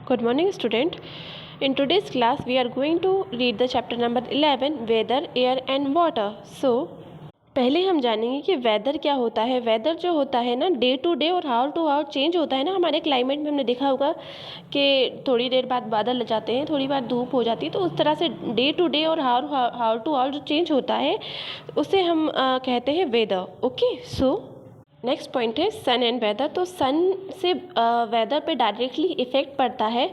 Good morning, student. In today's class, we are going to read the chapter number 11, Weather, Air and Water. So, पहले हम जानेंगे कि weather क्या होता है। वेदर जो होता है ना, डे टू डे और हावर टू हावर चेंज होता है ना। हमारे क्लाइमेट में हमने देखा होगा कि थोड़ी देर बाद बादल आ जाते हैं, थोड़ी बार धूप हो जाती है। तो उस तरह से डे टू डे और हावर टू हावर जो चेंज होता है उसे हम कहते हैं weather. Okay, so next point है सन एंड वेदर। तो सन से वेदर पे डायरेक्टली इफ़ेक्ट पड़ता है।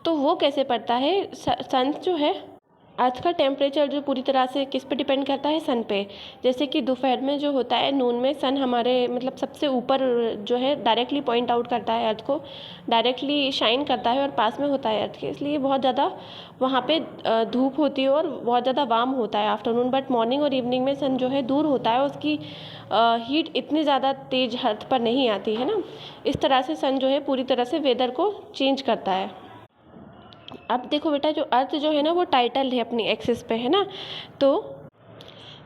तो वो कैसे पड़ता है? सन जो है, अर्थ का टेम्परेचर जो पूरी तरह से किस पे डिपेंड करता है? सन पे। जैसे कि दोपहर में जो होता है, नून में सन हमारे मतलब सबसे ऊपर जो है डायरेक्टली पॉइंट आउट करता है, अर्थ को डायरेक्टली शाइन करता है और पास में होता है अर्थ के, इसलिए बहुत ज़्यादा वहाँ पे धूप होती है और बहुत ज़्यादा वार्म होता है आफ्टरनून। बट मॉर्निंग और इवनिंग में सन जो है दूर होता है, उसकी हीट इतनी ज़्यादा तेज अर्थ पर नहीं आती है ना। इस तरह से सन जो है पूरी तरह से वेदर को चेंज करता है। अब देखो बेटा, जो अर्थ जो है ना वो टाइटल है अपनी एक्सिस पे, है ना, तो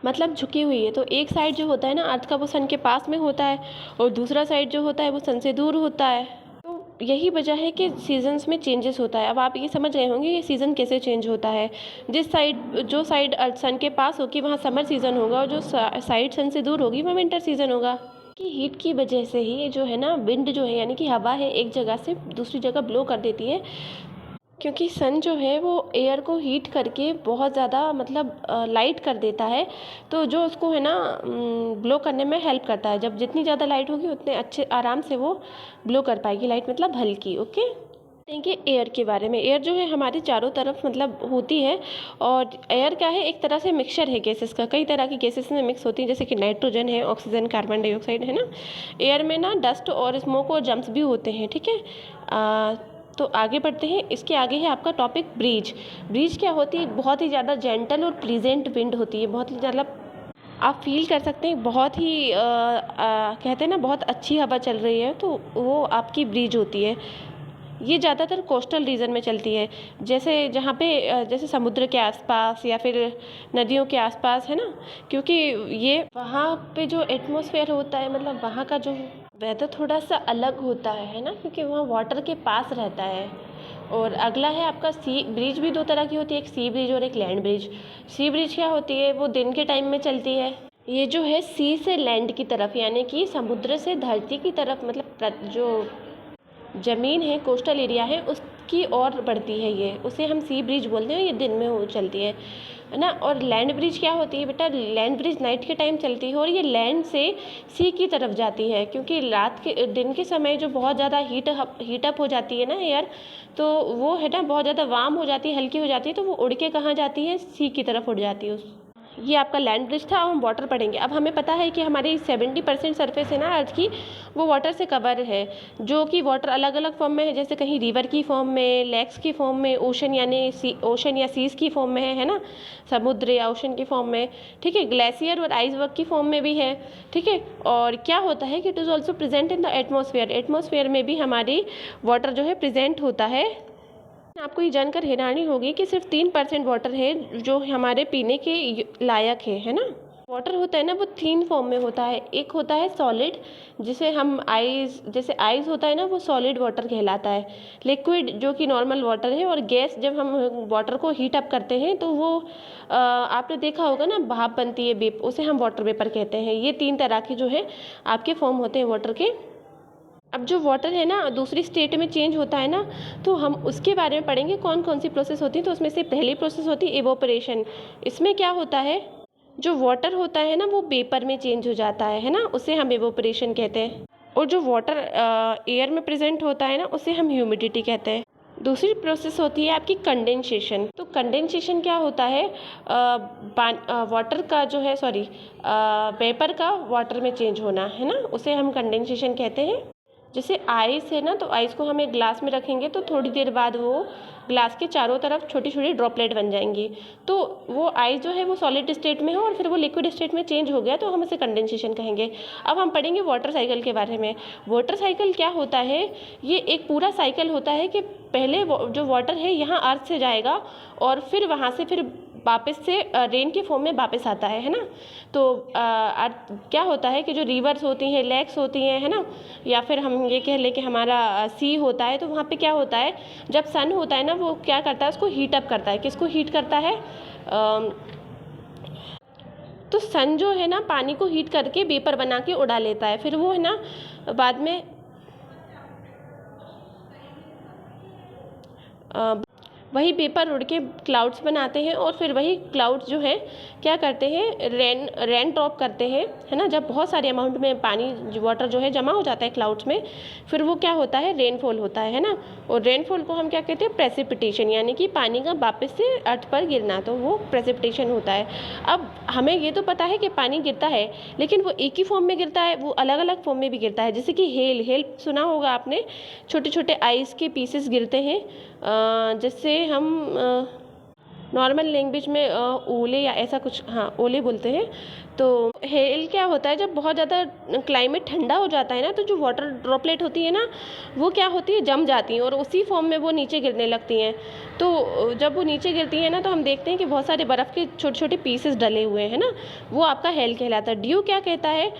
मतलब झुकी हुई है। तो एक साइड जो होता है ना अर्थ का, वो सन के पास में होता है और दूसरा साइड जो होता है वो सन से दूर होता है। तो यही वजह है कि सीजन्स में चेंजेस होता है। अब आप ये समझ रहे होंगे ये सीज़न कैसे चेंज होता है। जो साइड अर्थ सन के पास होगी वहाँ समर सीज़न होगा और जो साइड सन से दूर होगी वहाँ विंटर सीज़न होगा। कि हीट की वजह से ही जो है ना, विंड जो है यानी कि हवा है, एक जगह से दूसरी जगह ब्लो कर देती है। क्योंकि सन जो है वो एयर को हीट करके बहुत ज़्यादा मतलब लाइट कर देता है, तो जो उसको है ना ब्लो करने में हेल्प करता है। जब जितनी ज़्यादा लाइट होगी उतने अच्छे आराम से वो ब्लो कर पाएगी लाइट, मतलब हल्की। ओके, देखिए एयर के बारे में। एयर जो है हमारे चारों तरफ मतलब होती है, और एयर क्या है, एक तरह से मिक्सचर है गैसेस का। कई तरह की गैसेस में मिक्स होती हैं, जैसे कि नाइट्रोजन है, ऑक्सीजन, कार्बन डाइऑक्साइड, है ना। एयर में ना डस्ट और स्मोक और जम्स भी होते हैं, ठीक है। तो आगे बढ़ते हैं। इसके आगे है आपका टॉपिक ब्रीज। ब्रीज क्या होती है? बहुत ही ज़्यादा जेंटल और प्लीजेंट विंड होती है। बहुत ही मतलब आप फील कर सकते हैं, बहुत ही कहते हैं ना बहुत अच्छी हवा चल रही है, तो वो आपकी ब्रीज होती है। ये ज़्यादातर कोस्टल रीजन में चलती है, जैसे जहाँ पे जैसे समुद्र के आसपास या फिर नदियों के आसपास, है ना। क्योंकि ये वहाँ पे जो एटमॉस्फेयर होता है, मतलब वहाँ का जो वेदर थोड़ा सा अलग होता है ना, क्योंकि वहाँ वाटर के पास रहता है। और अगला है आपका सी ब्रिज। भी दो तरह की होती है, एक सी ब्रिज और एक लैंड ब्रिज। सी ब्रिज क्या होती है? वो दिन के टाइम में चलती है। ये जो है सी से लैंड की तरफ, यानी कि समुद्र से धरती की तरफ, मतलब जो ज़मीन है, कोस्टल एरिया है, उसकी ओर बढ़ती है ये, उसे हम सी ब्रिज बोलते हैं। ये दिन में हो चलती है ना। और लैंड ब्रिज क्या होती है बेटा? लैंड ब्रिज नाइट के टाइम चलती है और ये लैंड से सी की तरफ जाती है, क्योंकि दिन के समय जो बहुत ज़्यादा हीटअप हो जाती है ना एयर, तो वो है ना बहुत ज़्यादा वार्म हो जाती है, हल्की हो जाती है, तो वो उड़ के कहाँ जाती है? सी की तरफ उड़ जाती है। ये आपका लैंड ब्रिज था। अब हम वाटर पढ़ेंगे। अब हमें पता है कि हमारी 70% सरफेस है ना अर्थ की, वो वाटर से कवर है। जो कि वाटर अलग अलग फॉर्म में है, जैसे कहीं रिवर की फॉर्म में, लेक्स की फॉर्म में, ओशन या सीज की फॉर्म में है ना, समुद्र या ओशन की फॉर्म में, ठीक है। ग्लेशियर और आइसबर्ग की फॉर्म में भी है, ठीक है। और क्या होता है कि it is also present in the atmosphere. Atmosphere में भी हमारी वाटर जो है प्रेजेंट होता है। आपको ये जानकर हैरानी होगी कि सिर्फ 3% वाटर है जो हमारे पीने के लायक है ना। वाटर होता है ना वो 3 फॉर्म में होता है। एक होता है सॉलिड, जिसे हम जैसे आइस होता है ना, वो सॉलिड वाटर कहलाता है। लिक्विड जो कि नॉर्मल वाटर है, और गैस जब हम वाटर को हीट अप करते हैं तो वो आपने देखा होगा ना, भाप बनती है, वेप, उसे हम वाटर वेपर कहते हैं। ये 3 तरह के जो है आपके फॉर्म होते हैं वाटर के। अब जो वाटर है ना दूसरी स्टेट में चेंज होता है ना, तो हम उसके बारे में पढ़ेंगे कौन कौन सी प्रोसेस होती है। तो उसमें से पहली प्रोसेस होती है इवोपरेशन। इसमें क्या होता है, जो वाटर होता है ना वो वेपर में चेंज हो जाता है ना, उसे हम इवोपरेशन कहते हैं। और जो वाटर एयर में प्रेजेंट होता है ना, उसे हम ह्यूमिडिटी कहते हैं। दूसरी प्रोसेस होती है आपकी कंडेंसेशन। तो कंडेंसेशन क्या होता है? वाटर का जो है, सॉरी, वेपर का वाटर में चेंज होना, है ना, उसे हम कंडेंसेशन कहते हैं। जैसे आइस है ना, तो आइस को हम एक ग्लास में रखेंगे तो थोड़ी देर बाद वो ग्लास के चारों तरफ छोटी छोटी ड्रॉपलेट बन जाएंगी। तो वो आइस जो है वो सॉलिड स्टेट में है और फिर वो लिक्विड स्टेट में चेंज हो गया, तो हम उसे कंडेंसेशन कहेंगे। अब हम पढ़ेंगे वाटर साइकिल के बारे में। वाटर साइकिल क्या होता है? ये एक पूरा साइकिल होता है कि पहले जो वाटर है यहाँ अर्थ से जाएगा और फिर वहाँ से फिर वापस से रेन के फॉर्म में वापस आता है ना। तो क्या होता है कि जो रिवर्स होती हैं, लेक्स होती हैं, है ना, या फिर हम ये कह लें कि हमारा सी होता है, तो वहाँ पे क्या होता है, जब सन होता है ना, वो क्या करता है, उसको हीट अप करता है। किसको हीट करता है? तो सन जो है ना, पानी को हीट करके वेपर बना के उड़ा लेता है, फिर वो है ना बाद में वही वेपर उड़ के क्लाउड्स बनाते हैं, और फिर वही क्लाउड्स जो है क्या करते हैं, रेन ड्रॉप करते हैं, है ना। जब बहुत सारे अमाउंट में पानी वाटर जो है जमा हो जाता है क्लाउड्स में, फिर वो क्या होता है, रेनफॉल होता है ना। और रेनफॉल को हम क्या कहते हैं, प्रेसिपिटेशन, यानी कि पानी का वापस से अर्थ पर गिरना, तो वो प्रेसिपिटेशन होता है। अब हमें ये तो पता है कि पानी गिरता है, लेकिन वो एक ही फॉर्म में गिरता है, वो अलग अलग फॉर्म में भी गिरता है। जैसे कि हेल सुना होगा आपने, छोटे छोटे आइस के पीसेस गिरते हैं, जिससे हम नॉर्मल लैंग्वेज में ओले या ऐसा कुछ, हाँ ओले बोलते हैं। तो हेल क्या होता है, जब बहुत ज़्यादा क्लाइमेट ठंडा हो जाता है ना, तो जो वाटर ड्रॉपलेट होती है ना, वो क्या होती है, जम जाती हैं और उसी फॉर्म में वो नीचे गिरने लगती हैं। तो जब वो नीचे गिरती हैं ना, तो हम देखते हैं कि बहुत सारे बर्फ़ के छोटे छोटे पीसेस डले हुए हैं ना, वो आपका हेल कहलाता है। ड्यू क्या कहता है,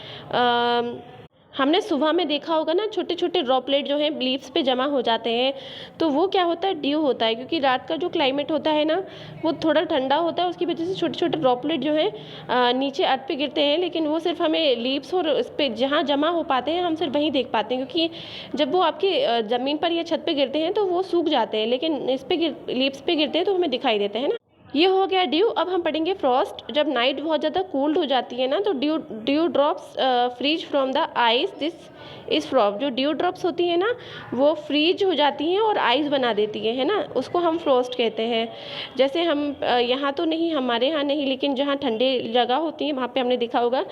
हमने सुबह में देखा होगा ना, छोटे छोटे ड्रॉपलेट जो हैं लीव्स पे जमा हो जाते हैं, तो वो क्या होता है, ड्यू होता है। क्योंकि रात का जो क्लाइमेट होता है ना, वो थोड़ा ठंडा होता है, उसकी वजह से छोटे छोटे ड्रॉपलेट जो हैं नीचे अर्थ पे गिरते हैं, लेकिन वो सिर्फ हमें लीव्स और इस पर जहाँ जमा हो पाते हैं, हम सिर्फ वहीं देख पाते हैं। क्योंकि जब वो आपकी ज़मीन पर या छत पर गिरते हैं तो वो सूख जाते हैं, लेकिन इस पर लीव्स पे गिरते हैं तो हमें दिखाई देते हैं ना। ये हो गया ड्यू। अब हम पढ़ेंगे फ्रॉस्ट। जब नाइट बहुत ज़्यादा कोल्ड हो जाती है ना, तो dew drops freeze from the ice, this is frost. जो ड्यू ड्रॉप्स होती है ना, वो फ्रीज हो जाती हैं और आइस बना देती है ना, उसको हम फ्रॉस्ट कहते हैं। जैसे हम यहाँ तो नहीं, हमारे यहाँ नहीं, लेकिन जहाँ ठंडी जगह होती है वहाँ पे हमने देखा होगा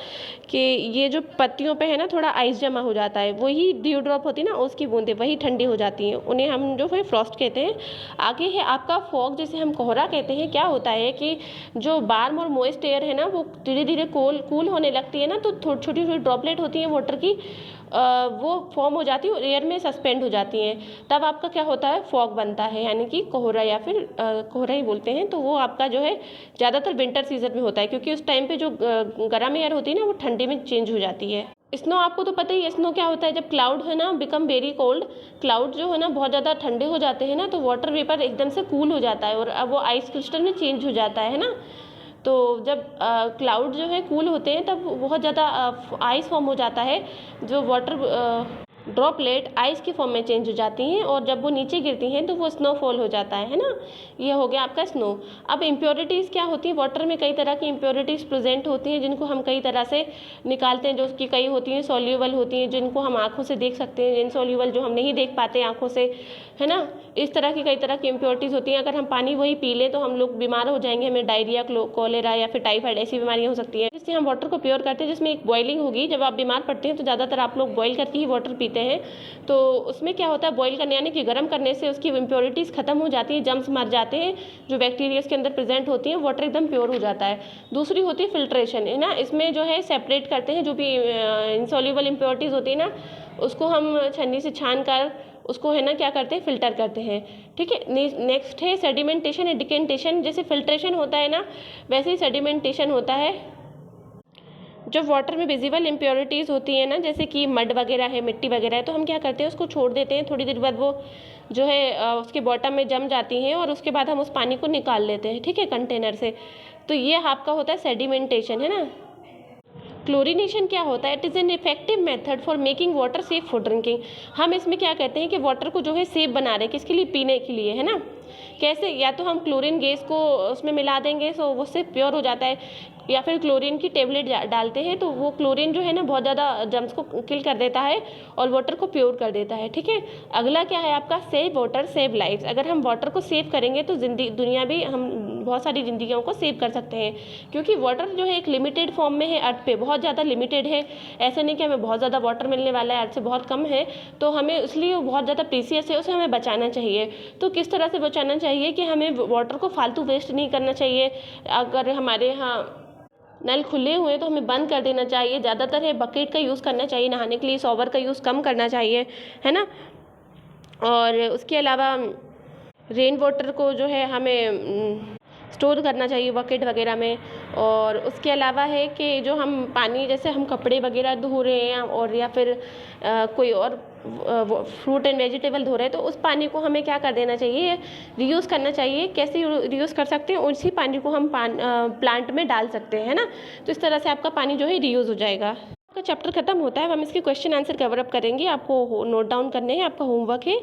कि ये जो पत्तियों पे है ना, थोड़ा आइस जमा हो जाता है, वही ड्यू ड्रॉप होती है ना, उसकी बूंदें वही ठंडी हो जाती हैं, उन्हें हम जो है फ्रॉस्ट कहते हैं। आगे है आपका फॉग, जिसे हम कोहरा कहते हैं। क्या होता है कि जो वार्म और मॉइस्ट एयर है ना, वो धीरे धीरे कूल होने लगती है ना, तो छोटी छोटी ड्रॉपलेट होती हैं वाटर की, वो फॉर्म हो जाती है और एयर में सस्पेंड हो जाती हैं, तब आपका क्या होता है, फॉग बनता है, यानी कि कोहरा, या फिर कोहरा ही बोलते हैं। तो वो आपका जो है ज़्यादातर विंटर सीजन में होता है, क्योंकि उस टाइम पे जो गर्म एयर होती है ना, वो ठंडी में चेंज हो जाती है। स्नो आपको तो पता ही है, स्नो क्या होता है, जब क्लाउड है ना बिकम वेरी कोल्ड, क्लाउड जो है ना बहुत ज़्यादा ठंडे हो जाते हैं ना, तो वाटर वेपर एकदम से कूल हो जाता है और अब वो आइस क्रिस्टल में चेंज हो जाता है ना। तो जब क्लाउड जो है कूल होते हैं, तब बहुत ज़्यादा आइस फॉर्म हो जाता है, जो वाटर ड्रॉपलेट आइस के फॉर्म में चेंज हो जाती हैं, और जब वो नीचे गिरती हैं तो वो स्नोफॉल हो जाता है ना। ये हो गया आपका स्नो। अब इम्प्योरिटीज़ क्या होती है, वाटर में कई तरह की इम्प्योरिटीज़ प्रेजेंट होती हैं, जिनको हम कई तरह से निकालते हैं। जो उसकी कई होती हैं सॉल्यूबल होती हैं, जिनको हम आँखों से देख सकते हैं, इनसॉल्यूबल जो हम नहीं देख पाते आँखों से, है ना। इस तरह की कई तरह की इम्प्योरिटीज़ होती हैं। अगर हम पानी वही पी लें तो हम लोग बीमार हो जाएंगे, हमें डायरिया, कोलेरा या फिर टाइफाइड ऐसी बीमारियाँ हो सकती हैं। इससे हम वाटर को प्योर करते हैं, जिसमें एक बॉइलिंग होगी। जब आप बीमार पड़ते हैं तो ज़्यादातर आप लोग बॉईल करके ही वाटर पीते हैं, तो उसमें क्या होता है, बॉईल करने यानी कि गर्म करने से उसकी इम्प्योरिटीज़ खत्म हो जाती है, जम्स मर जाते हैं, जो बैक्टीरिया के अंदर प्रेजेंट होती हैं, वाटर एकदम प्योर हो जाता है। दूसरी होती है फिल्ट्रेशन, है ना। इसमें जो है सेपरेट करते हैं जो भी इनसॉल्यूबल इम्प्योरिटीज़ होती है ना, उसको हम छन्नी से छान कर उसको है ना क्या करते हैं, फिल्टर करते हैं। ठीक है, नेक्स्ट है सेडिमेंटेशन एंड डिकेंटेशन। जैसे फिल्ट्रेशन होता है ना, वैसे ही सेडिमेंटेशन होता है। जब वाटर में विजिबल इम्प्योरिटीज़ होती हैं ना, जैसे कि मड वगैरह है, मिट्टी वगैरह है, तो हम क्या करते हैं, उसको छोड़ देते हैं। थोड़ी देर बाद वो जो है उसके बॉटम में जम जाती हैं, और उसके बाद हम उस पानी को निकाल लेते हैं, ठीक है, कंटेनर से। तो ये आपका होता है सेडिमेंटेशन, है ना। क्लोरीनेशन क्या होता है, it is an effective method for making water safe for drinking. हम इसमें क्या कहते हैं कि वाटर को जो है सेफ बना रहे हैं, किसके लिए, पीने के लिए, है ना। कैसे, या तो हम क्लोरीन गैस को उसमें मिला देंगे तो वो उससे प्योर हो जाता है, या फिर क्लोरीन की टेबलेट डालते हैं, तो वो क्लोरीन जो है ना बहुत ज़्यादा जर्म्स को किल कर देता है और वाटर को प्योर कर देता है। ठीक है, अगला क्या है आपका, सेव वाटर सेव लाइफ्स। अगर हम वाटर को सेव करेंगे तो दुनिया भी, हम बहुत सारी ज़िंदगियों को सेव कर सकते हैं, क्योंकि वाटर जो है एक लिमिटेड फॉर्म में है अर्थ पे, बहुत ज़्यादा लिमिटेड है। ऐसा नहीं कि हमें बहुत ज़्यादा वाटर मिलने वाला है, अर्थ से बहुत कम है, तो हमें इसलिए वो बहुत ज़्यादा प्रीसियस है, उसे हमें बचाना चाहिए। तो किस तरह से बचाना चाहिए कि हमें वाटर को फालतू वेस्ट नहीं करना चाहिए। अगर हमारे यहाँ नल खुले हुए हैं तो हमें बंद कर देना चाहिए। ज़्यादातर है बकेट का यूज़ करना चाहिए नहाने के लिए, शॉवर का यूज़ कम करना चाहिए, है ना। और उसके अलावा रेन वाटर को जो है हमें स्टोर करना चाहिए बकेट वगैरह में। और उसके अलावा है कि जो हम पानी, जैसे हम कपड़े वगैरह धो रहे हैं और या फिर कोई और फ्रूट एंड वेजिटेबल धो रहे हैं, तो उस पानी को हमें क्या कर देना चाहिए, रीयूज़ करना चाहिए। कैसे रीयूज़ कर सकते हैं, उसी पानी को हम प्लांट में डाल सकते हैं, है ना। तो इस तरह से आपका पानी जो है रीयूज़ हो जाएगा। आपका चैप्टर खत्म होता है, हम इसके क्वेश्चन आंसर कवर अप करेंगे, आपको नोट डाउन करने हैं, आपका होमवर्क है।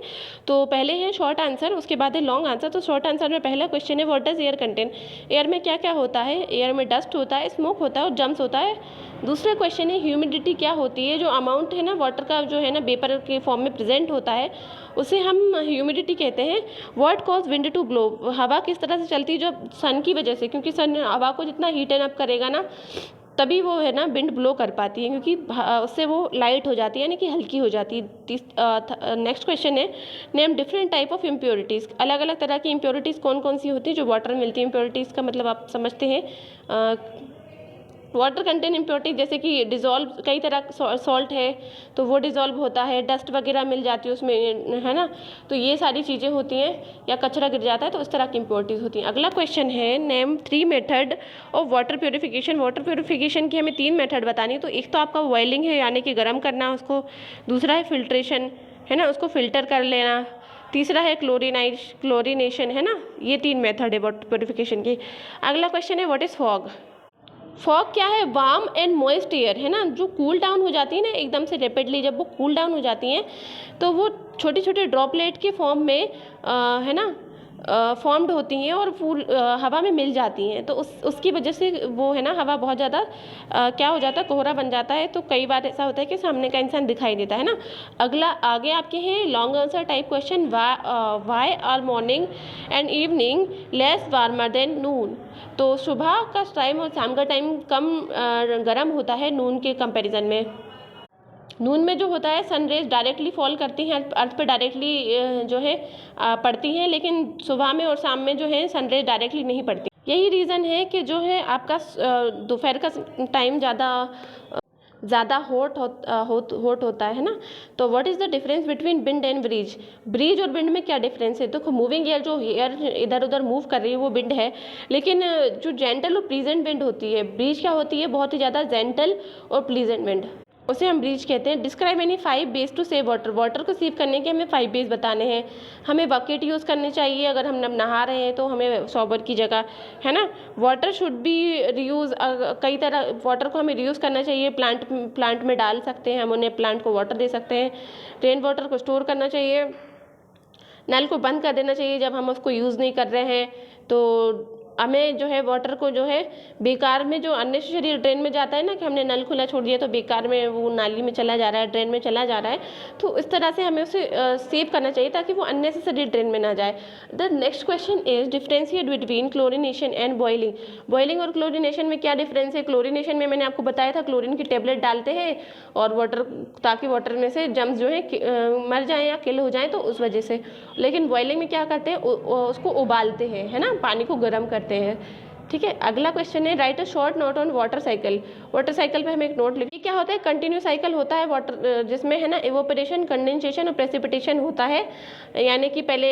तो पहले है शॉर्ट आंसर, उसके बाद है लॉन्ग आंसर। तो शॉर्ट आंसर में पहला क्वेश्चन है, what does air contain. Air में क्या क्या होता है। एयर में डस्ट होता है, स्मोक होता है और जम्स होता है। दूसरा क्वेश्चन है, ह्यूमिडिटी क्या होती है। जो अमाउंट है ना वाटर का, जो है ना वेपर के फॉर्म में प्रेजेंट होता है, उसे हम ह्यूमिडिटी कहते हैं। What cause wind to blow. हवा किस तरह से चलती है, जो सन की वजह से, क्योंकि सन हवा को जितना हीट एंड अप करेगा ना, तभी वो है ना विंड ब्लो कर पाती है, क्योंकि उससे वो लाइट हो जाती है, यानी कि हल्की हो जाती है। नेक्स्ट क्वेश्चन है, name different type of impurities. अलग अलग तरह की इम्प्योरिटीज़ कौन कौन सी होती है जो वाटर में मिलती है। इम्प्योरिटीज़ का मतलब आप समझते हैं, वाटर कंटेन इम्प्योरिटी, जैसे कि डिज़ोल्व, कई तरह सॉल्ट है तो वो डिज़ोल्व होता है, डस्ट वगैरह मिल जाती है उसमें, है ना। तो ये सारी चीज़ें होती हैं, या कचरा गिर जाता है, तो इस तरह की इम्प्योरिटीज़ होती हैं। अगला क्वेश्चन है, name 3 method of water purification. Water purification की हमें 3 मेथड बतानी। तो एक तो आपका बॉइलिंग है, यानी कि गर्म करना उसको। दूसरा है फिल्ट्रेशन, है ना, उसको फिल्टर कर लेना। तीसरा है क्लोरीनेशन, है ना। ये 3 मेथड है वाटर प्योरीफिकेशन की। अगला क्वेश्चन है, व्हाट इज़ फॉग। फॉग क्या है, वार्म एंड मॉइस्ट एयर, है ना, जो कूल डाउन हो जाती है ना एकदम से रैपिडली, जब वो कूल डाउन हो जाती हैं तो वो छोटे छोटे ड्रॉपलेट के फॉर्म में है ना फॉर्म्ड होती हैं और फूल हवा में मिल जाती हैं। तो उसकी वजह से वो है ना हवा बहुत ज़्यादा क्या हो जाता है, कोहरा बन जाता है। तो कई बार ऐसा होता है कि सामने का इंसान दिखाई देता है ना। अगला आगे आपके हैं long answer type question, why are morning and evening less warmer than noon. तो सुबह का टाइम और शाम का टाइम कम गर्म होता है नून के कंपैरिजन में। नून में जो होता है सनरेज डायरेक्टली फॉल करती हैं अर्थ पे, डायरेक्टली जो है पड़ती हैं, लेकिन सुबह में और शाम में जो है सनरेज डायरेक्टली नहीं पड़ती। यही रीज़न है कि जो है आपका दोपहर का टाइम ज़्यादा हॉट होता है ना। तो what is the difference between wind and breeze. Breeze और विंड में क्या डिफरेंस है। तो मूविंग एयर, जो एयर इधर उधर मूव कर रही है वो विंड है, लेकिन जो जेंटल और प्लीजेंट विंड होती है, ब्रीज क्या होती है, बहुत ही ज़्यादा जेंटल और प्लीजेंट विंड, उसे हम ब्रीज कहते हैं। Describe any 5 ways to save water. Water को सेव करने के हमें 5 वेज बताने हैं। हमें बकेट यूज़ करनी चाहिए, अगर हम नहा रहे हैं तो हमें शॉवर की जगह, है ना। वाटर शुड बी रीयूज़, कई तरह वाटर को हमें रीयूज़ करना चाहिए। प्लांट में डाल सकते हैं, हम उन्हें प्लांट को वाटर दे सकते हैं। रेन वाटर को स्टोर करना चाहिए। नल को बंद कर देना चाहिए जब हम उसको यूज़ नहीं कर रहे हैं। तो हमें जो है वाटर को जो है बेकार में, जो अननेसेसरी ड्रेन में जाता है ना, कि हमने नल खुला छोड़ दिया तो बेकार में वो नाली में चला जा रहा है, ड्रेन में चला जा रहा है, तो इस तरह से हमें उसे सेव करना चाहिए ताकि वो अननेसेसरी ड्रेन में ना जाए। The next question is differentiate between chlorination and boiling. Boiling और क्लोरीनेशन में क्या डिफरेंस है। क्लोरीनेशन में मैंने आपको बताया था, क्लोरीन की टेबलेट डालते हैं और वाटर, ताकि वाटर में से जम्स जो है मर जाएँ या किल हो जाएँ, तो उस वजह से। लेकिन बॉइलिंग में क्या करते हैं, उसको उबालते हैं, है ना, पानी को गर्म करते हैं। ठीक है। अगला क्वेश्चन है, right a short note on water cycle. Water cycle पे हमें एक नोट लिखिए। क्या होता है, कंटिन्यू साइकिल होता है वाटर, जिसमें है ना इवोपरेशन, कंडेंसेशन और प्रेसिपिटेशन होता है। यानी कि पहले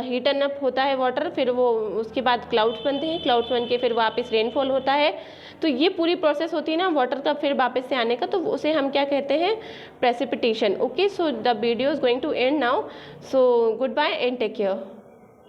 हीट एंड अप होता है वाटर, फिर वो उसके बाद क्लाउड्स बनते हैं, क्लाउड्स बन के फिर वापस रेनफॉल होता है। तो ये पूरी प्रोसेस होती है ना वाटर का फिर वापस से आने का, तो उसे हम क्या कहते हैं, precipitation. Okay, so the video is going to end now, so goodbye and take care.